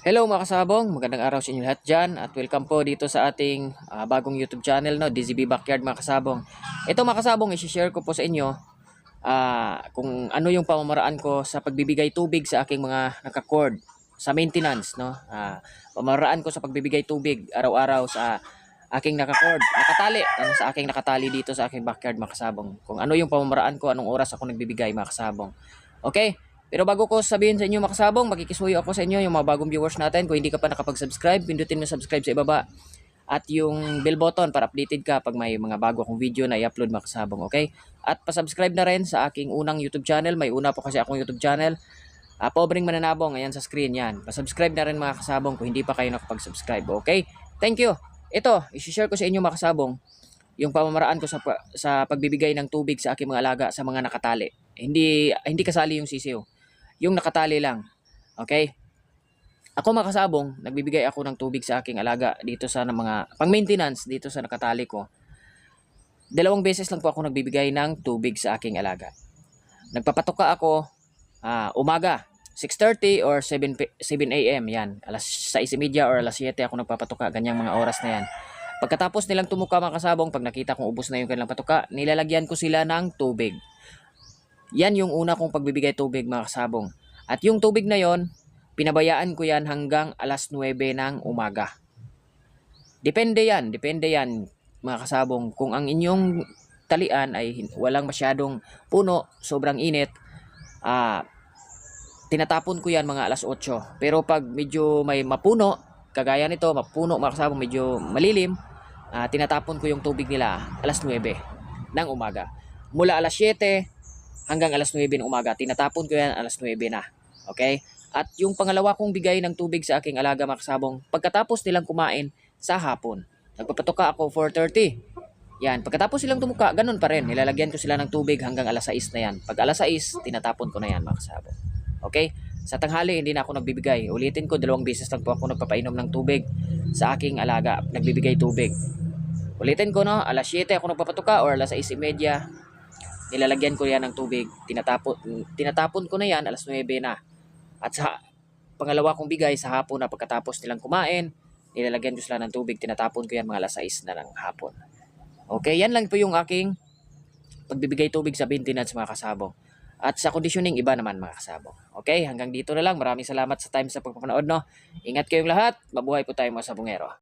Hello mga kasabong, magandang araw sa inyo lahat dyan at welcome po dito sa ating bagong YouTube channel, no, DZB Backyard mga kasabong. Ito mga kasabong, i-share ko po sa inyo kung ano yung pamamaraan ko sa pagbibigay tubig sa aking mga naka-cord sa maintenance, no. Pamamaraan ko sa pagbibigay tubig araw-araw sa aking naka-cord, nakatali, sa aking nakatali dito sa aking backyard mga kasabong. Kung ano yung pamamaraan ko, anong oras ako nagbibigay mga kasabong. Okay? Pero bago ko sabihin sa inyo makasabong, makikisuyo ako sa inyo yung mga bagong viewers natin. Kung hindi ka pa nakapag-subscribe, pindutin mo subscribe sa ibaba at yung bell button para updated ka pag may mga bago akong video na i-upload makasabong, okay? At pa-subscribe na rin sa aking unang YouTube channel. May una po kasi akong YouTube channel. Pobreng Mananabong, ayan sa screen yan. Pa-subscribe na rin mga kasabong kung hindi pa kayo nakapag-subscribe, okay? Thank you. Ito, i-share ko sa inyo mga kasabong yung pamamaraan ko sa pagbibigay ng tubig sa aking mga alaga sa mga nakatali. Hindi kasali yung sisiw, yung nakatali lang. Okay? Ako mga kasabong, nagbibigay ako ng tubig sa aking alaga dito sa mga pang-maintenance dito sa nakatali ko. 2 beses lang po ako nagbibigay ng tubig sa aking alaga. Nagpapatuka ako umaga, 6:30 or 7 a.m. Yan, alas 6:30 or alas 7 ako nagpapatuka, ganyang mga oras na yan. Pagkatapos nilang tumuka mga kasabong, pag nakita kong ubos na yung kanilang patuka, nilalagyan ko sila ng tubig. Yan yung una kong pagbibigay tubig mga kasabong. At yung tubig na yon, pinabayaan ko yan hanggang alas 9 ng umaga. Depende yan mga kasabong. Kung ang inyong talian ay walang masyadong puno, sobrang init, tinatapon ko yan mga alas 8. Pero pag medyo may mapuno, kagaya nito, mapuno mga kasabong, medyo malilim, tinatapon ko yung tubig nila alas 9 ng umaga. Mula alas 7 hanggang alas 9 ng umaga, tinatapon ko yan alas 9 na. Okay? At yung pangalawa kong bigay ng tubig sa aking alaga mga kasabong, pagkatapos nilang kumain sa hapon. Nagpapatuka ako 4:30. Yan, pagkatapos silang tumuka, ganun pa rin. Nilalagyan ko sila ng tubig hanggang alas 6 na yan. Pag alas 6, tinatapon ko na yan mga kasabong. Okay? Sa tanghali, hindi na ako nagbibigay. Ulitin ko, 2 beses lang po ako nagpapainom ng tubig sa aking alaga. Nagbibigay tubig. Ulitin ko, no, alas 7 ako nagpapatuka or alas 6:30, nilalagyan ko yan ng tubig. Tinatapon ko na yan alas 9 na. At sa pangalawa kong bigay sa hapon na pagkatapos nilang kumain, nilalagyan ko sila ng tubig. Tinatapon ko yan mga alas 6 na ng hapon. Okay, yan lang po yung aking pagbibigay tubig sa maintenance mga kasabong. At sa conditioning, iba naman mga kasabong. Okay, hanggang dito na lang. Maraming salamat sa time sa pagpapanood, no. Ingat kayong lahat. Mabuhay po tayo mga sabongero.